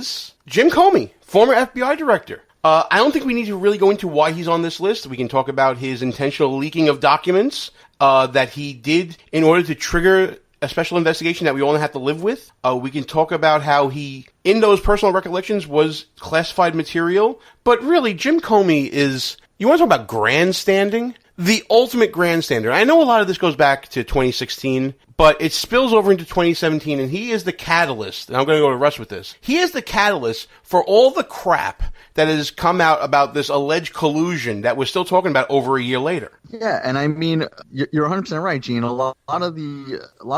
is Jim Comey, former FBI director. I don't think we need to really go into why he's on this list. We can talk about his intentional leaking of documents that he did in order to trigger a special investigation that we all have to live with. We can talk about how he, in those personal recollections, was classified material. But really, Jim Comey is, you want to talk about grandstanding? The ultimate grandstander. I know a lot of this goes back to 2016, but it spills over into 2017, and he is the catalyst, and I'm going to go to Russ with this. He is the catalyst for all the crap that has come out about this alleged collusion that we're still talking about over a year later. Yeah, and I mean, you're 100% right, Gene. A lot of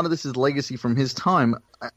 this is legacy from his time.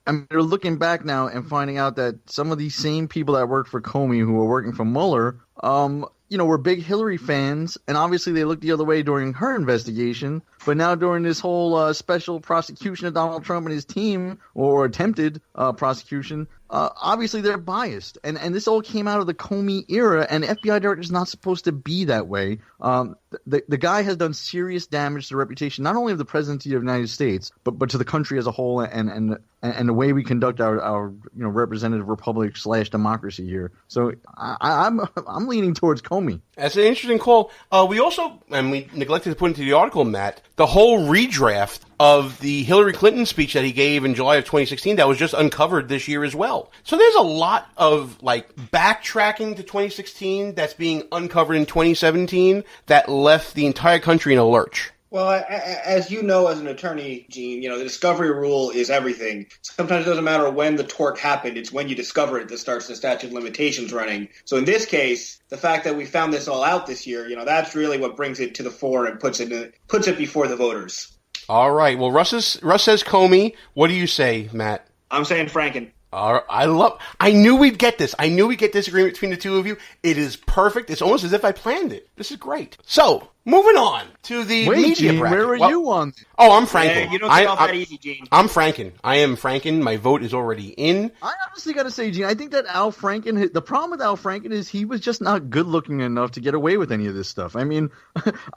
I'm looking back now and finding out that some of these same people that worked for Comey, who were working for Mueller, were big Hillary fans, and obviously they looked the other way during her investigation. But now during this whole special prosecution of Donald Trump and his team, or attempted prosecution, obviously they're biased. And this all came out of the Comey era, and the FBI director is not supposed to be that way. The guy has done serious damage to the reputation, not only of the presidency of the United States, but to the country as a whole, and the way we conduct our representative republic / democracy here. So I'm leaning towards Comey. That's an interesting call. We also, and we neglected to put into the article, Matt, the whole redraft of the Hillary Clinton speech that he gave in July of 2016 that was just uncovered this year as well. So there's a lot of backtracking to 2016 that's being uncovered in 2017 that left the entire country in a lurch. Well, as you know, as an attorney, Gene, the discovery rule is everything. Sometimes it doesn't matter when the tort happened. It's when you discover it that starts the statute of limitations running. So in this case, the fact that we found this all out this year, that's really what brings it to the fore and puts it before the voters. All right. Well, Russ says Comey. What do you say, Matt? I'm saying Franken. I knew we'd get this. I knew we'd get disagreement between the two of you. It is perfect. It's almost as if I planned it. This is great. So, moving on to the media Gene, bracket. Where are you on? Oh, I'm Franken. Yeah, you don't get off that easy, Gene. I'm Franken. I am Franken. My vote is already in. I honestly got to say, Gene, I think that Al Franken, the problem with Al Franken is he was just not good looking enough to get away with any of this stuff. I mean,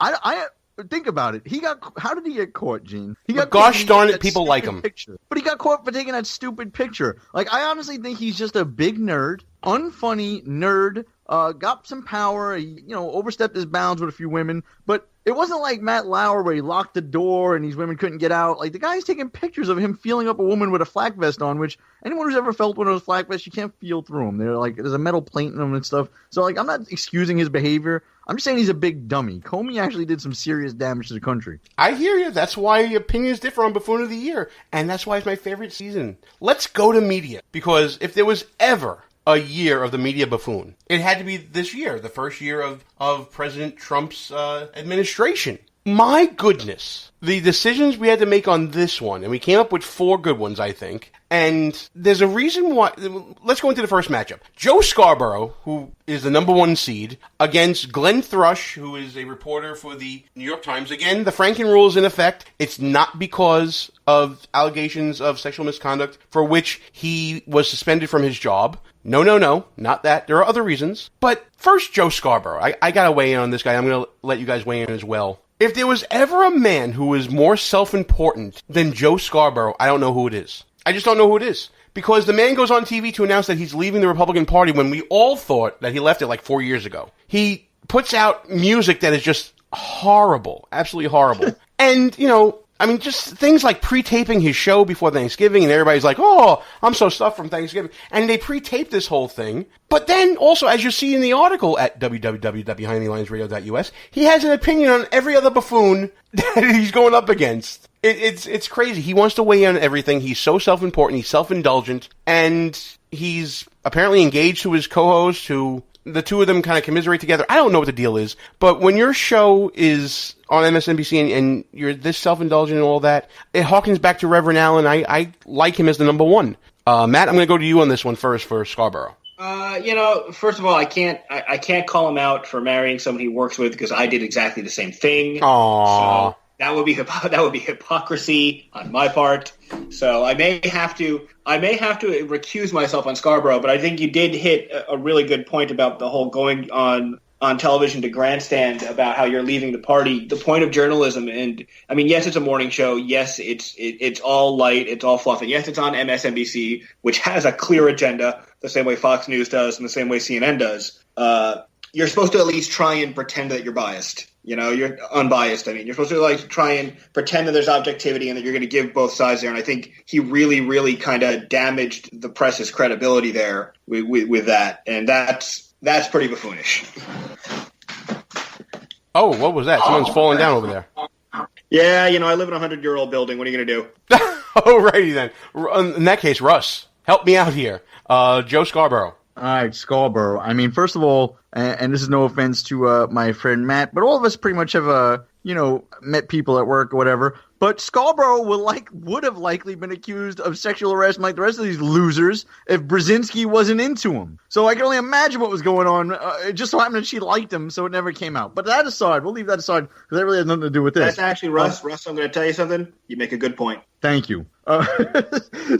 I think about it. How did he get caught, Gene? Gosh darn it, people like him. But he got caught for taking that stupid picture. I honestly think he's just a big nerd, unfunny nerd, got some power, overstepped his bounds with a few women, but it wasn't like Matt Lauer where he locked the door and these women couldn't get out. The guy's taking pictures of him feeling up a woman with a flak vest on, which anyone who's ever felt one of those flak vests, you can't feel through them. There's a metal plate in them and stuff. So, I'm not excusing his behavior. I'm just saying he's a big dummy. Comey actually did some serious damage to the country. I hear you. That's why opinions differ on Buffoon of the Year, and that's why it's my favorite season. Let's go to media, because if there was ever a year of the media buffoon, it had to be this year, the first year of President Trump's administration. My goodness, the decisions we had to make on this one, and we came up with 4 good ones, I think. And there's a reason why. Let's go into the first matchup. Joe Scarborough, who is the number 1 seed, against Glenn Thrush, who is a reporter for the New York Times. Again, the Franken rule is in effect. It's not because of allegations of sexual misconduct for which he was suspended from his job. No, not that. There are other reasons. But first, Joe Scarborough. I got to weigh in on this guy. I'm going to let you guys weigh in as well. If there was ever a man who was more self-important than Joe Scarborough, I don't know who it is. I just don't know who it is. Because the man goes on TV to announce that he's leaving the Republican Party when we all thought that he left it 4 years ago. He puts out music that is just horrible. Absolutely horrible. And, just things like pre-taping his show before Thanksgiving, and everybody's like, oh, I'm so stuffed from Thanksgiving. And they pre-taped this whole thing. But then, also, as you see in the article at www.behindtheallianceradio.us, he has an opinion on every other buffoon that he's going up against. It's crazy. He wants to weigh in on everything. He's so self-important. He's self-indulgent. And he's apparently engaged to his co-host, who the two of them kind of commiserate together. I don't know what the deal is. But when your show is on MSNBC and you're this self-indulgent and all that, it harkens back to Reverend Allen. I like him as the number 1. Matt, I'm going to go to you on this one first for Scarborough. First of all, I can't call him out for marrying somebody he works with because I did exactly the same thing. Aww. So that would be hypocrisy on my part. So I may have to recuse myself on Scarborough, but I think you did hit a really good point about the whole going on on television to grandstand about how you're leaving the party. The point of journalism, and I mean, yes, it's a morning show. Yes, it's all light. It's all fluffy. Yes, it's on MSNBC, which has a clear agenda, the same way Fox News does and the same way CNN does. You're supposed to at least try and pretend that you're biased. You're unbiased. I mean, you're supposed to try and pretend that there's objectivity and that you're going to give both sides there. And I think he really, really kind of damaged the press's credibility there with that. And that's pretty buffoonish. Oh, what was that? Someone's falling down over there. Yeah, I live in a 100-year-old building. What are you going to do? Alrighty then. In that case, Russ, help me out here. Joe Scarborough. All right, Scarborough. I mean, first of all, and this is no offense to my friend Matt, but all of us pretty much have, met people at work or whatever. But Scarborough would have likely been accused of sexual harassment like the rest of these losers if Brzezinski wasn't into him. So I can only imagine what was going on. It just so happened that she liked him, so it never came out. But that aside, we'll leave that aside because that really has nothing to do with this. That's actually, Russ, I'm going to tell you something. You make a good point. Thank you.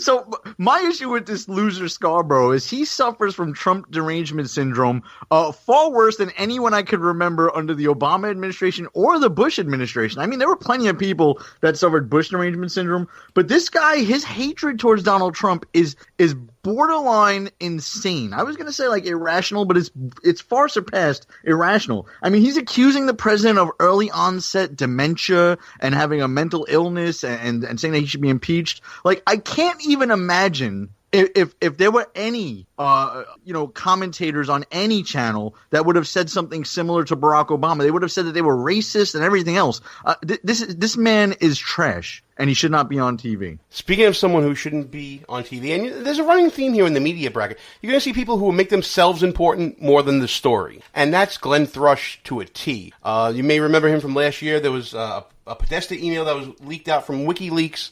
So my issue with this loser Scarborough is he suffers from Trump derangement syndrome far worse than anyone I could remember under the Obama administration or the Bush administration. I mean, there were plenty of people that suffered Bush derangement syndrome, but this guy, his hatred towards Donald Trump is borderline insane. I was going to say irrational, but it's far surpassed irrational. I mean, he's accusing the president of early onset dementia and having a mental illness and saying that he should be impeached. I can't even imagine if there were any commentators on any channel that would have said something similar to Barack Obama. They would have said that they were racist and everything else. This man is trash, and he should not be on TV. Speaking of someone who shouldn't be on TV, and there's a running theme here in the media bracket. You're going to see people who will make themselves important more than the story, and that's Glenn Thrush to a T. You may remember him from last year. There was a Podesta email that was leaked out from WikiLeaks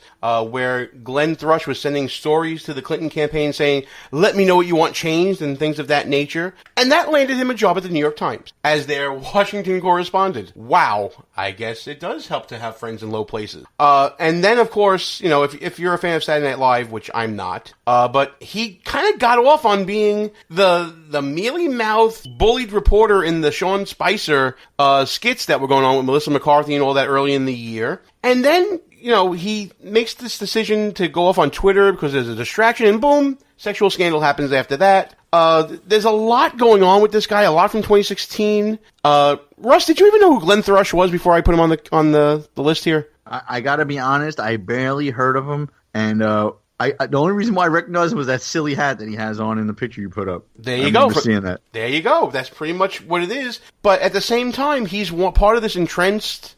where Glenn Thrush was sending stories to the Clinton campaign saying, let me know what you want changed and things of that nature. And that landed him a job at the New York Times as their Washington correspondent. Wow. I guess it does help to have friends in low places. And then, of course, if you're a fan of Saturday Night Live, which I'm not, but he kind of got off on being the mealy-mouthed, bullied reporter in the Sean Spicer skits that were going on with Melissa McCarthy and all that early in the year. And then, he makes this decision to go off on Twitter because there's a distraction, and boom, sexual scandal happens after that. There's a lot going on with this guy, a lot from 2016. Russ, did you even know who Glenn Thrush was before I put him on the list here? I gotta be honest, I barely heard of him, and the only reason why I recognized him was that silly hat that he has on in the picture you put up. There you go. Seeing that. There you go. That's pretty much what it is. But at the same time, he's part of this entrenched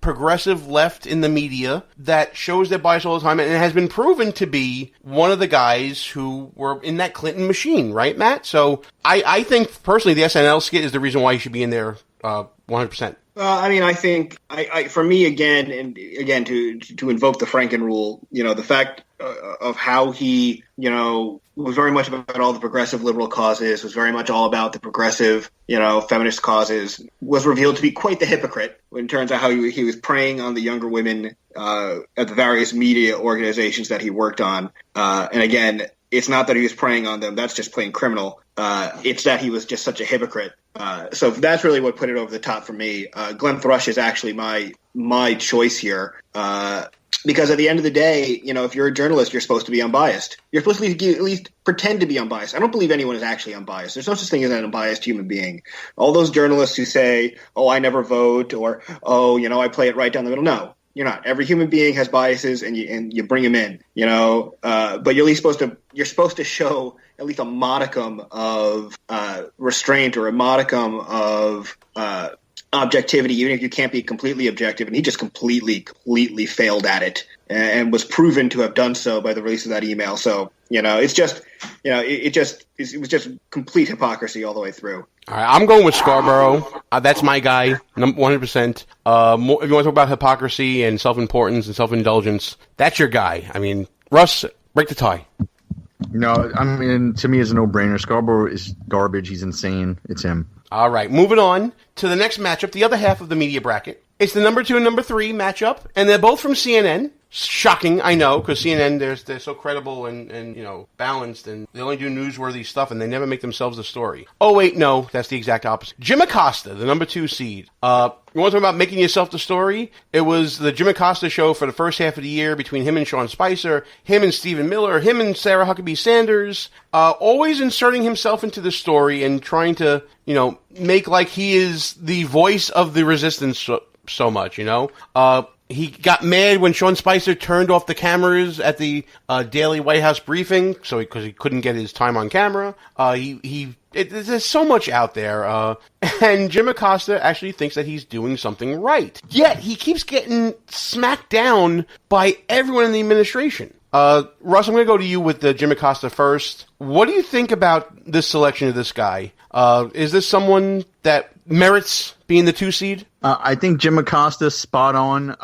progressive left in the media that shows their bias all the time, and it has been proven to be one of the guys who were in that Clinton machine, right, Matt? So I think, personally, the SNL skit is the reason why he should be in there 100%. I think, for me, again, to invoke the Franken rule, the fact of how he, was very much about all the progressive liberal causes, was very much all about the progressive, feminist causes, was revealed to be quite the hypocrite in terms of how he was preying on the younger women at the various media organizations that he worked on. And again, it's not that he was preying on them. That's just plain criminal. It's that he was just such a hypocrite. So that's really what put it over the top for me. Glenn Thrush is actually my choice here. Because at the end of the day, if you're a journalist, you're supposed to be unbiased. You're supposed to at least pretend to be unbiased. I don't believe anyone is actually unbiased. There's no such thing as an unbiased human being. All those journalists who say, oh, I never vote, or, oh, I play it right down the middle. No, you're not. Every human being has biases, and you bring them in, but you're supposed to show at least a modicum of restraint or a modicum of objectivity, even if you can't be completely objective. And he just completely failed at it, and was proven to have done so by the release of that email. So, it's just, it was just complete hypocrisy all the way through. All right, I'm going with Scarborough. That's my guy, 100%. If you want to talk about hypocrisy and self-importance and self-indulgence, that's your guy. I mean, Russ, break the tie. No, to me, it's a no-brainer. Scarborough is garbage. He's insane. It's him. All right, moving on to the next matchup, the other half of the media bracket. It's the number 2 and number 3 matchup, and they're both from CNN. Shocking, I know, because CNN, they're so credible and balanced, and they only do newsworthy stuff, and they never make themselves a story. Oh, wait, no, that's the exact opposite. Jim Acosta, the number 2 seed. You want to talk about making yourself the story? It was the Jim Acosta show for the first half of the year between him and Sean Spicer, him and Stephen Miller, him and Sarah Huckabee Sanders, always inserting himself into the story and trying to, make like he is the voice of the resistance so much, He got mad when Sean Spicer turned off the cameras at the daily White House briefing, because he couldn't get his time on camera. There's so much out there, and Jim Acosta actually thinks that he's doing something right. Yet he keeps getting smacked down by everyone in the administration. Russ, I'm going to go to you with the Jim Acosta first. What do you think about this selection of this guy? Is this someone that merits being the 2 seed? I think Jim Acosta spot on.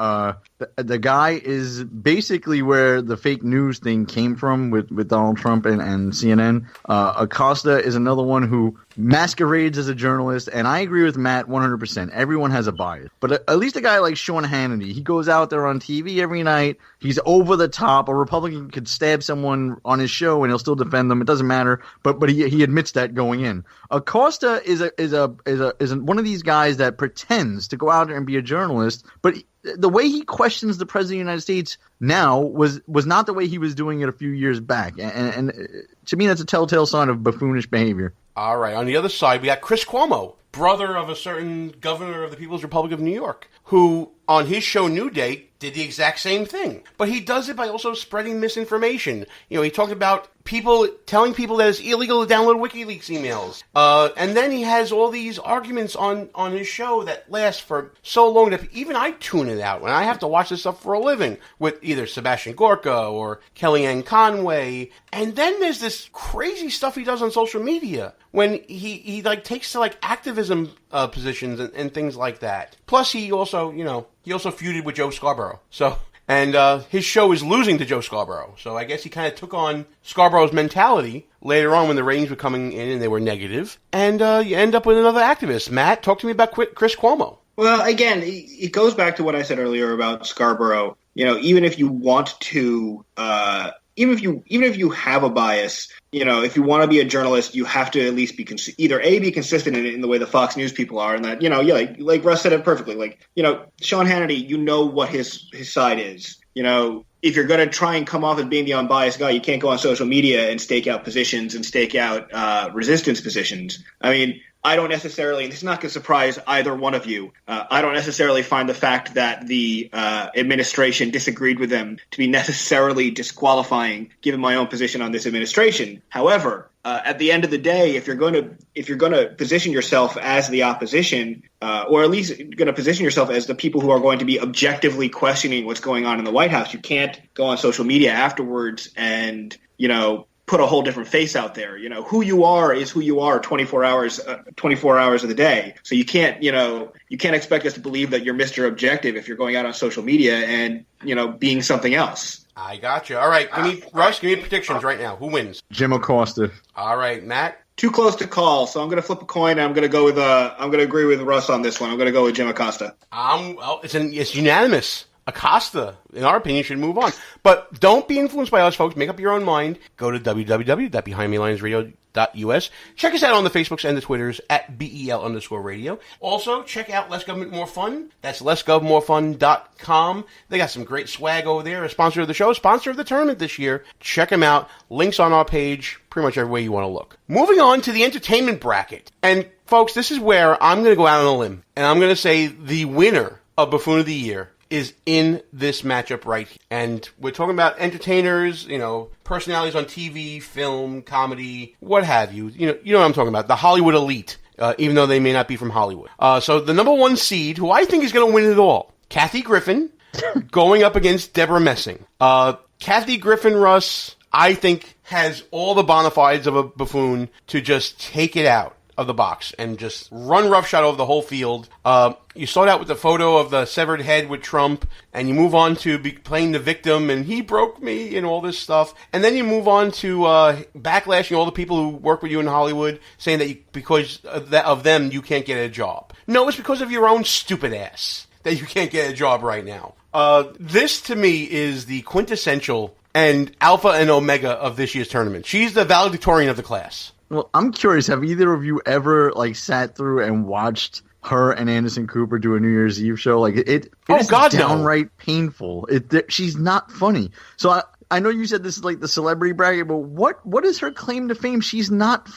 The guy is basically where the fake news thing came from with Donald Trump and CNN. Acosta is another one who masquerades as a journalist, and I agree with Matt 100%. Everyone has a bias. But at least a guy like Sean Hannity, he goes out there on TV every night. He's over the top. A Republican could stab someone on his show, and he'll still defend them. It doesn't matter. But he admits that going in. Acosta is one of these guys that pretends to go out there and be a journalist, but the way he questions the president of the United States now was not the way he was doing it a few years back. And to me, that's a telltale sign of buffoonish behavior. All right. On the other side, we got Chris Cuomo, brother of a certain governor of the People's Republic of New York, who on his show New Day did the exact same thing. But he does it by also spreading misinformation. He talked about telling people that it's illegal to download WikiLeaks emails. And then he has all these arguments on his show that last for so long that even I tune it out when I have to watch this stuff for a living with either Sebastian Gorka or Kellyanne Conway. And then there's this crazy stuff he does on social media when he takes to activism positions and things like that. Plus he also feuded with Joe Scarborough. And his show is losing to Joe Scarborough. So I guess he kind of took on Scarborough's mentality later on when the ratings were coming in and they were negative. And you end up with another activist. Matt, talk to me about Chris Cuomo. Well, again, it goes back to what I said earlier about Scarborough. Even if you want to, even if you have a bias, if you want to be a journalist, you have to at least be be consistent in the way the Fox News people are, and that like Russ said it perfectly. Sean Hannity, what his side is. If you're going to try and come off as being the unbiased guy, you can't go on social media and stake out positions and stake out resistance positions. I mean, I don't necessarily, and this is not going to surprise either one of you, I don't necessarily find the fact that the administration disagreed with them to be necessarily disqualifying, given my own position on this administration. However, at the end of the day, if you're going to position yourself as the opposition, or at least going to position yourself as the people who are going to be objectively questioning what's going on in the White House, you can't go on social media afterwards and put a whole different face out there. Who you are is who you are 24 hours of the day. So you can't expect us to believe that you're Mr. Objective if you're going out on social media and, being something else. I got you. All right. Russ, give me predictions right now. Who wins? Jim Acosta. All right, Matt. Too close to call, so I'm going to flip a coin, and I'm going to agree with Russ on this one. I'm going to go with Jim Acosta. It's unanimous. Acosta, in our opinion, should move on. But don't be influenced by us, folks. Make up your own mind. Go to www.behindthelinesradio.us. Check us out on the Facebooks and the Twitters at BEL_radio. Also, check out Less Government More Fun. That's lessgovmorefun.com. They got some great swag over there. A sponsor of the show, sponsor of the tournament this year. Check them out. Links on our page, pretty much everywhere you want to look. Moving on to the entertainment bracket. And, folks, this is where I'm going to go out on a limb. And I'm going to say the winner of Buffoon of the Year is in this matchup right here. And we're talking about entertainers, personalities on TV, film, comedy, what have you. You know what I'm talking about. The Hollywood elite, even though they may not be from Hollywood. So the number 1 seed, who I think is going to win it all, Kathy Griffin, going up against Deborah Messing. Kathy Griffin, Russ, I think has all the bona fides of a buffoon to just take it out of the box and just run roughshod over the whole field. You start out with the photo of the severed head with Trump, and you move on to playing the victim, and he broke me, and all this stuff. And then you move on to backlashing all the people who work with you in Hollywood, saying that because of them, you can't get a job. No, it's because of your own stupid ass that you can't get a job right now. This to me is the quintessential and alpha and omega of this year's tournament. She's the valedictorian of the class. Well, I'm curious. Have either of you ever sat through and watched her and Anderson Cooper do a New Year's Eve show? It is downright painful. She's not funny. So I know you said this is like the celebrity bracket, but what is her claim to fame? She's not